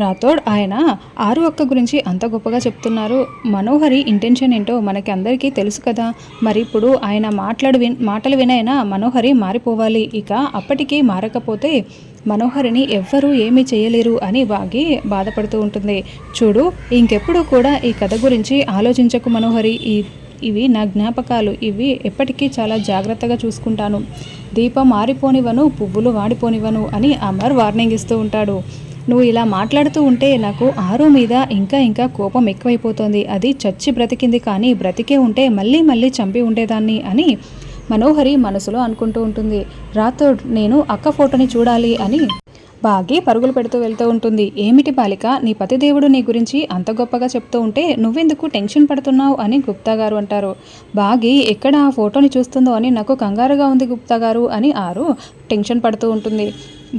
రాథోడ్ ఆయన ఆరు అక్క గురించి అంత గొప్పగా చెప్తున్నారు. మనోహరి ఇంటెన్షన్ ఏంటో మనకి అందరికీ తెలుసు కదా. మరి ఇప్పుడు ఆయన మాటలు వినైనా మనోహరి మారిపోవాలి. ఇక అప్పటికీ మారకపోతే మనోహరిని ఎవ్వరూ ఏమీ చేయలేరు అని బాగి బాధపడుతూ ఉంటుంది. చూడు, ఇంకెప్పుడు కూడా ఈ కథ గురించి ఆలోచించకు మనోహరి. ఇవి నా జ్ఞాపకాలు. ఇవి ఎప్పటికీ చాలా జాగ్రత్తగా చూసుకుంటాను. దీపం మారిపోనివను, పువ్వులు వాడిపోనివను అని అమర్ వార్నింగ్ ఇస్తూ ఉంటాడు. నువ్వు ఇలా మాట్లాడుతూ ఉంటే నాకు ఆరు మీద ఇంకా ఇంకా కోపం ఎక్కువైపోతుంది. అది చచ్చి బ్రతికింది, కానీ బ్రతికే ఉంటే మళ్ళీ మళ్ళీ చంపి ఉండేదాన్ని అని మనోహరి మనసులో అనుకుంటూ ఉంటుంది. రాథోడ్, నేను అక్క ఫోటోని చూడాలి అని బాగి పరుగులు పెడుతూ వెళ్తూ ఉంటుంది. ఏమిటి బాలిక, నీ పతిదేవుడు నీ గురించి అంత గొప్పగా చెప్తూ ఉంటే నువ్వెందుకు టెన్షన్ పడుతున్నావు అని గుప్తా గారు అంటారు. బాగి ఎక్కడ ఆ ఫోటోని చూస్తుందో అని నాకు కంగారుగా ఉంది గుప్తా గారు అని ఆరు టెన్షన్ పడుతూ ఉంటుంది.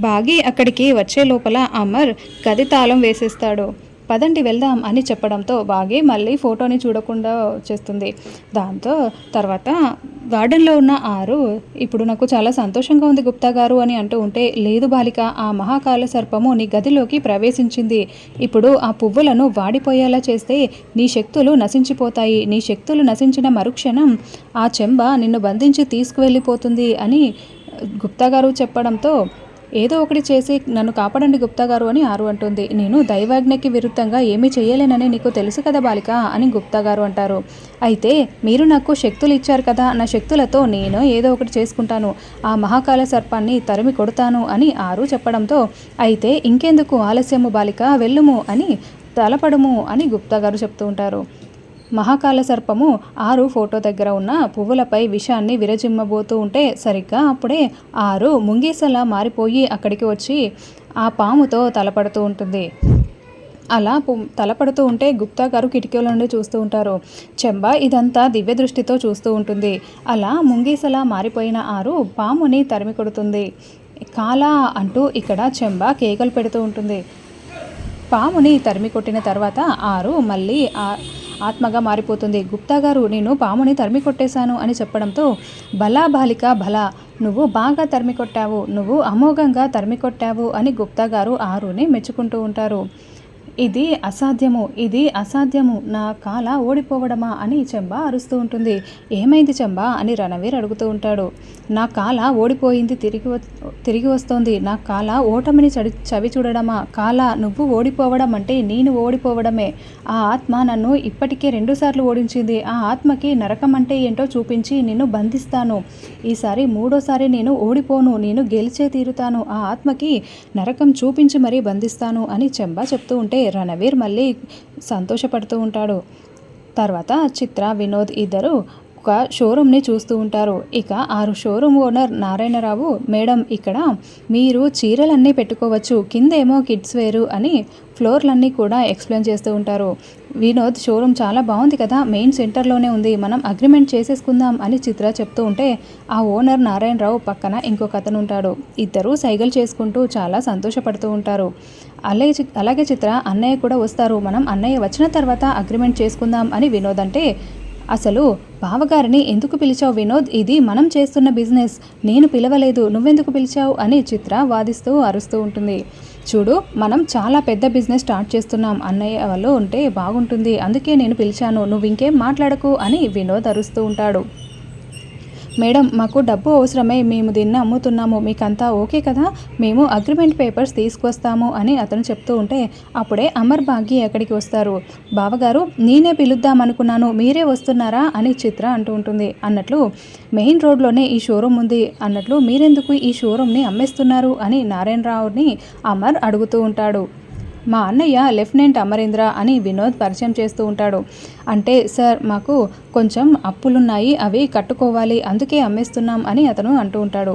బాగి అక్కడికి వచ్చే లోపల అమర్ గది తాళం వేసేస్తాడు. పదండి వెళ్దాం అని చెప్పడంతో బాగి మళ్ళీ ఫోటోని చూడకుండా వచ్చేస్తుంది. దాంతో తర్వాత గార్డెన్లో ఉన్న ఆరు, ఇప్పుడు నాకు చాలా సంతోషంగా ఉంది గుప్తా గారు అని అంటూ ఉంటే, లేదు బాలిక, ఆ మహాకాల సర్పము నీ గదిలోకి ప్రవేశించింది. ఇప్పుడు ఆ పువ్వులను వాడిపోయేలా చేస్తే నీ శక్తులు నశించిపోతాయి. నీ శక్తులు నశించిన మరుక్షణం ఆ చెంబ నిన్ను బంధించి తీసుకువెళ్ళిపోతుంది అని గుప్తా గారు చెప్పడంతో, ఏదో ఒకటి చేసి నన్ను కాపాడండి గుప్తా గారు అని ఆరు అంటుంది. నేను దైవాజ్ఞకి విరుద్ధంగా ఏమీ చేయలేనని నీకు తెలుసు కదా బాలిక అని గుప్తా గారు అంటారు. అయితే మీరు నాకు శక్తులు ఇచ్చారు కదా, నా శక్తులతో నేను ఏదో ఒకటి చేసుకుంటాను. ఆ మహాకాల సర్పాన్ని తరిమి కొడతాను అని ఆరు చెప్పడంతో, అయితే ఇంకెందుకు ఆలస్యము బాలిక, వెళ్ళుము అని తలపడుము అని గుప్తా గారు చెప్తూ ఉంటారు. మహాకాల సర్పము ఆరు ఫోటో దగ్గర ఉన్న పువ్వులపై విషాన్ని విరజిమ్మబోతూ ఉంటే సరిగ్గా అప్పుడే ఆరు ముంగీసలా మారిపోయి అక్కడికి వచ్చి ఆ పాముతో తలపడుతూ ఉంటుంది. అలా తలపడుతూ ఉంటే గుప్తా గారు కిటికీల నుండి చూస్తూ ఉంటారు. చెంబ ఇదంతా దివ్య దృష్టితో చూస్తూ ఉంటుంది. అలా ముంగీసలా మారిపోయిన ఆరు పాముని తరిమి కొడుతుంది. కాలా అంటూ ఇక్కడ చెంబ కేకలు పెడుతూ ఉంటుంది. పాముని తరిమి కొట్టిన తర్వాత ఆరు మళ్ళీ ఆత్మగా మారిపోతుంది. గుప్తా గారు, నేను పాముని తరిమి కొట్టేశాను అని చెప్పడంతో, భలా బాలిక భలా, నువ్వు బాగా తరిమి కొట్టావు, నువ్వు అమోఘంగా తరిమి కొట్టావు అని గుప్తా గారు ఆరుని మెచ్చుకుంటూ ఉంటారు. ఇది అసాధ్యము, ఇది అసాధ్యము, నా కాల ఓడిపోవడమా అని చెంబ అరుస్తూ ఉంటుంది. ఏమైంది చెంబ అని రణవీర్ అడుగుతూ ఉంటాడు. నా కాల ఓడిపోయింది, తిరిగి వస్తోంది. నా కాల ఓటమిని చవి చూడడమా? కాల, నువ్వు ఓడిపోవడం అంటే నేను ఓడిపోవడమే. ఆ ఆత్మ నన్ను ఇప్పటికే 2 సార్లు ఓడించింది. ఆ ఆత్మకి నరకం అంటే ఏంటో చూపించి నిన్ను బంధిస్తాను. ఈసారి 3వ సారి నేను ఓడిపోను, నేను గెలిచే తీరుతాను. ఆ ఆత్మకి నరకం చూపించి మరీ బంధిస్తాను అని చెంబ చెప్తూ ఉంటే రణవీర్ మళ్ళీ సంతోషపడుతూ ఉంటాడు. తర్వాత చిత్ర, వినోద్ ఇద్దరు ఒక షోరూమ్ని చూస్తూ ఉంటారు. ఇక ఆరు షోరూమ్ ఓనర్ నారాయణరావు, మేడం ఇక్కడ మీరు చీరలన్నీ పెట్టుకోవచ్చు, కిందేమో కిడ్స్ వేరు అని ఫ్లోర్లన్నీ కూడా ఎక్స్ప్లెయిన్ చేస్తూ ఉంటారు. వినోద్, షోరూమ్ చాలా బాగుంది కదా, మెయిన్ సెంటర్లోనే ఉంది, మనం అగ్రిమెంట్ చేసేసుకుందాం అని చిత్ర చెప్తూ ఉంటే ఆ ఓనర్ నారాయణరావు పక్కన ఇంకొక అతను ఉంటాడు. ఇద్దరు సైగలు చేసుకుంటూ చాలా సంతోషపడుతూ ఉంటారు. అలాగే చిత్ర, అన్నయ్య కూడా వస్తారు, మనం అన్నయ్య వచ్చిన తర్వాత అగ్రిమెంట్ చేసుకుందాం అని వినోద్ అంటే, అసలు బావగారిని ఎందుకు పిలిచావు వినోద్, ఇది మనం చేస్తున్న బిజినెస్, నేను పిలవలేదు, నువ్వెందుకు పిలిచావు అని చిత్ర వాదిస్తూ అరుస్తూ ఉంటుంది. చూడు, మనం చాలా పెద్ద బిజినెస్ స్టార్ట్ చేస్తున్నాం, అన్నయ్య వాళ్ళు ఉంటే బాగుంటుంది, అందుకే నేను పిలిచాను, నువ్వు ఇంకేం మాట్లాడకు అని వినోద్ అరుస్తూ ఉంటాడు. మేడం, మాకు డబ్బు అవసరమే, మేము దీన్ని అమ్ముతున్నాము, మీకంతా ఓకే కదా, మేము అగ్రిమెంట్ పేపర్స్ తీసుకొస్తాము అని అతను చెప్తూ ఉంటే అప్పుడే అమర్ బాగి ఎక్కడికి వస్తారు. బావగారు, నేనే పిలుద్దామనుకున్నాను, మీరే వస్తున్నారా అని చిత్ర అంటూ ఉంటుంది. అన్నట్లు మెయిన్ రోడ్లోనే ఈ షోరూమ్ ఉంది అన్నట్లు మీరెందుకు ఈ షోరూమ్ని అమ్మేస్తున్నారు అని నారాయణరావుని అమర్ అడుగుతూ ఉంటాడు. మా అన్నయ్య లెఫ్టినెంట్ అమరేంద్ర అని వినోద్ పరిచయం చేస్తూ ఉంటాడు. అంటే సార్, మాకు కొంచెం అప్పులున్నాయి, అవి కట్టుకోవాలి, అందుకే అమ్మేస్తున్నాం అని అతను అంటూ ఉంటాడు.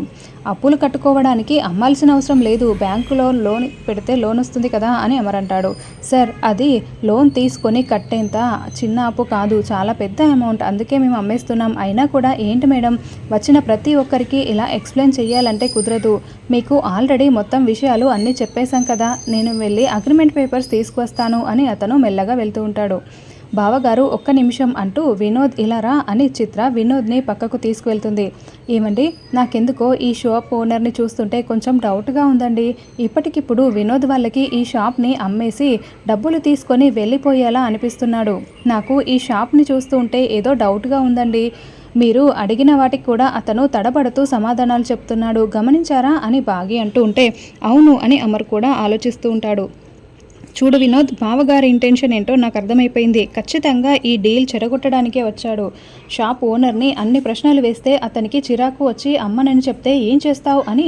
అప్పులు కట్టుకోవడానికి అమ్మాల్సిన అవసరం లేదు, బ్యాంకులో లోన్ పెడితే లోన్ వస్తుంది కదా అని అమర్ అంటాడు. సార్, అది లోన్ తీసుకొని కట్టేంత చిన్న అప్పు కాదు, చాలా పెద్ద అమౌంట్, అందుకే మేము అమ్మేస్తున్నాం. అయినా కూడా ఏంటి మేడం, వచ్చిన ప్రతి ఒక్కరికి ఇలా ఎక్స్ప్లెయిన్ చేయాలంటే కుదరదు, మీకు ఆల్రెడీ మొత్తం విషయాలు అన్నీ చెప్పేశాం కదా, నేను వెళ్ళి అగ్రిమెంట్ పేపర్స్ తీసుకొస్తాను అని అతను మెల్లగా వెళ్తూ ఉంటాడు. బావగారు ఒక్క నిమిషం అంటూ వినోద్ ఇలా రా అని చిత్ర వినోద్ని పక్కకు తీసుకువెళ్తుంది. ఏమండి, నాకెందుకో ఈ షాప్ ఓనర్ని చూస్తుంటే కొంచెం డౌట్గా ఉందండి. ఇప్పటికిప్పుడు వినోద్ వాళ్ళకి ఈ షాప్ని అమ్మేసి డబ్బులు తీసుకొని వెళ్ళిపోయేలా అనిపిస్తున్నాడు. నాకు ఈ షాప్ని చూస్తూ ఉంటే ఏదో డౌట్గా ఉందండి. మీరు అడిగిన వాటికి కూడా అతను తడబడుతూ సమాధానాలు చెప్తున్నాడు, గమనించారా అని బాగి అంటూ ఉంటే అవును అని అమర్ కూడా ఆలోచిస్తూ ఉంటాడు. చూడు వినోద్, బావగారి ఇంటెన్షన్ ఏంటో నాకు అర్థమైపోయింది. ఖచ్చితంగా ఈ డీల్ చెడగొట్టడానికే వచ్చాడు. షాప్ ఓనర్ని అన్ని ప్రశ్నలు వేస్తే అతనికి చిరాకు వచ్చి అమ్మనని చెప్తే ఏం చేస్తావు అని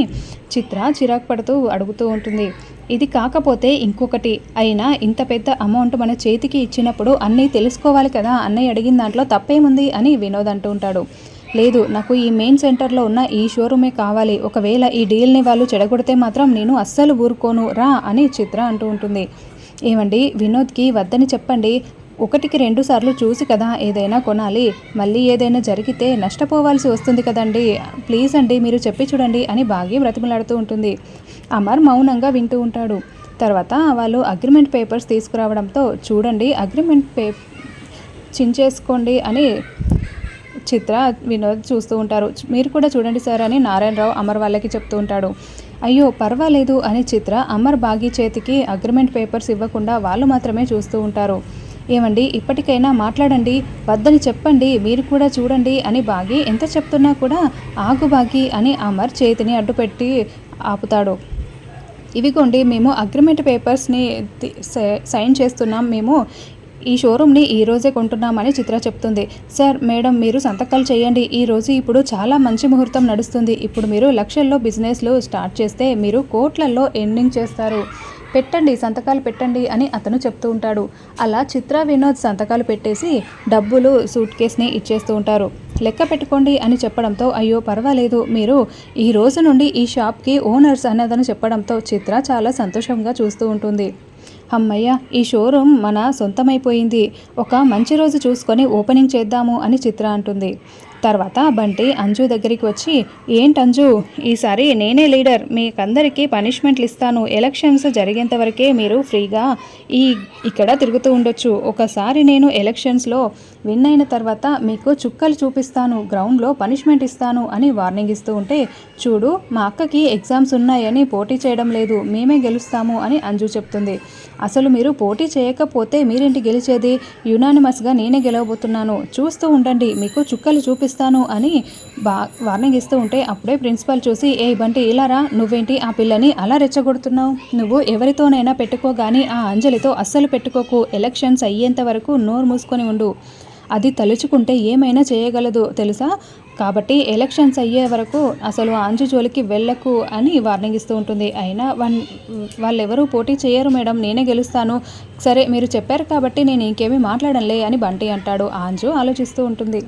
చిత్ర చిరాకు పడుతూ అడుగుతూ ఉంటుంది. ఇది కాకపోతే ఇంకొకటి అయినా ఇంత పెద్ద అమౌంట్ మన చేతికి ఇచ్చినప్పుడు అన్నీ తెలుసుకోవాలి కదా, అన్నయ్య అడిగిన దాంట్లో తప్పేముంది అని వినోద్ అంటూ ఉంటాడు. లేదు, నాకు ఈ మెయిన్ సెంటర్లో ఉన్న ఈ షోరూమే కావాలి. ఒకవేళ ఈ డీల్ని వాళ్ళు చెడగొడితే మాత్రం నేను అస్సలు ఊరుకోను రా అని చిత్ర అంటూ ఉంటుంది. ఏమండి, వినోద్కి వద్దని చెప్పండి. 1కి 2 సార్లు చూసి కదా ఏదైనా కొనాలి. మళ్ళీ ఏదైనా జరిగితే నష్టపోవాల్సి వస్తుంది కదండి. ప్లీజ్ అండి, మీరు చెప్పి చూడండి అని బాగా బ్రతిమలాడుతూ ఉంటుంది. అమర్ మౌనంగా వింటూ ఉంటాడు. తర్వాత వాళ్ళు అగ్రిమెంట్ పేపర్స్ తీసుకురావడంతో చూడండి అగ్రిమెంట్ చించేసుకోండి అని చిత్ర వినోద్ చూస్తూ ఉంటారు. మీరు కూడా చూడండి సార్ అని నారాయణరావు అమర్ వాళ్ళకి చెప్తూ ఉంటాడు. అయ్యో పర్వాలేదు అని చిత్ర అమర్ బాగి చేతికి అగ్రిమెంట్ పేపర్స్ ఇవ్వకుండా వాళ్ళు మాత్రమే చూస్తూ ఉంటారు. ఏమండి, ఇప్పటికైనా మాట్లాడండి, వద్దని చెప్పండి, మీరు కూడా చూడండి అని బాగి ఎంత చెప్తున్నా కూడా ఆగు బాగి అని అమర్ చేతిని అడ్డుపెట్టి ఆపుతాడు. ఇవిగోండి, మేము అగ్రిమెంట్ పేపర్స్ని సైన్ చేస్తున్నాం. మేము ఈ షోరూమ్ని ఈరోజే కొంటున్నామని చిత్ర చెప్తుంది. సార్, మేడం మీరు సంతకాలు చేయండి. ఈరోజు ఇప్పుడు చాలా మంచి ముహూర్తం నడుస్తుంది. ఇప్పుడు మీరు లక్షల్లో బిజినెస్లు స్టార్ట్ చేస్తే మీరు కోట్లల్లో ఎండింగ్ చేస్తారు. పెట్టండి, సంతకాలు పెట్టండి అని అతను చెప్తూ ఉంటాడు. అలా చిత్ర వినోద్ సంతకాలు పెట్టేసి డబ్బులు సూట్ కేస్ని ఇచ్చేస్తూ ఉంటారు. లెక్క పెట్టుకోండి అని చెప్పడంతో అయ్యో పర్వాలేదు, మీరు ఈ రోజు నుండి ఈ షాప్కి ఓనర్స్ అన్నదని చెప్పడంతో చిత్ర చాలా సంతోషంగా చూస్తూ ఉంటుంది. అమ్మయ్య, ఈ షోరూమ్ మన సొంతమైపోయింది. ఒక మంచి రోజు చూసుకొని ఓపెనింగ్ చేద్దాము అని చిత్ర అంటుంది. తర్వాత బంటి అంజు దగ్గరికి వచ్చి ఏంటి అంజు, ఈసారి నేనే లీడర్, మీకందరికీ పనిష్మెంట్లు ఇస్తాను. ఎలక్షన్స్ జరిగేంత వరకే మీరు ఫ్రీగా ఇక్కడ తిరుగుతూ ఉండొచ్చు. ఒకసారి నేను ఎలక్షన్స్లో విన్ అయిన తర్వాత మీకు చుక్కలు చూపిస్తాను, గ్రౌండ్లో పనిష్మెంట్ ఇస్తాను అని వార్నింగ్ ఇస్తూ ఉంటే చూడు, మా అక్కకి ఎగ్జామ్స్ ఉన్నాయని పోటీ చేయడం లేదు, మేమే గెలుస్తాము అని అంజు చెప్తుంది. అసలు మీరు పోటీ చేయకపోతే మీరేంటి గెలిచేది, యునానిమస్గా నేనే గెలవబోతున్నాను, చూస్తూ ఉండండి, మీకు చుక్కలు చూపిస్తాను అని వార్నింగ్ ఇస్తూ ఉంటే అప్పుడే ప్రిన్సిపల్ చూసి ఏ బంటి ఇలారా, నువ్వేంటి ఆ పిల్లని అలా రెచ్చగొడుతున్నావు, నువ్వు ఎవరితోనైనా పెట్టుకో కానీ ఆ అంజలితో అస్సలు పెట్టుకోకు, ఎలక్షన్స్ అయ్యేంత వరకు నోరు మూసుకొని ఉండు, అది తలుచుకుంటే ఏమైనా చేయగలదు తెలుసా, కాబట్టి ఎలక్షన్స్ అయ్యే వరకు అసలు అంజు జోలికి వెళ్ళకు అని వార్నింగ్ ఇస్తూ ఉంటుంది. అయినా వాళ్ళెవరూ పోటీ చేయరు మేడం, నేనే గెలుస్తాను. సరే మీరు చెప్పారు కాబట్టి నేను ఇంకేమీ మాట్లాడనులే అని బంటి అంటాడు. అంజు ఆలోచిస్తూ ఉంటుంది.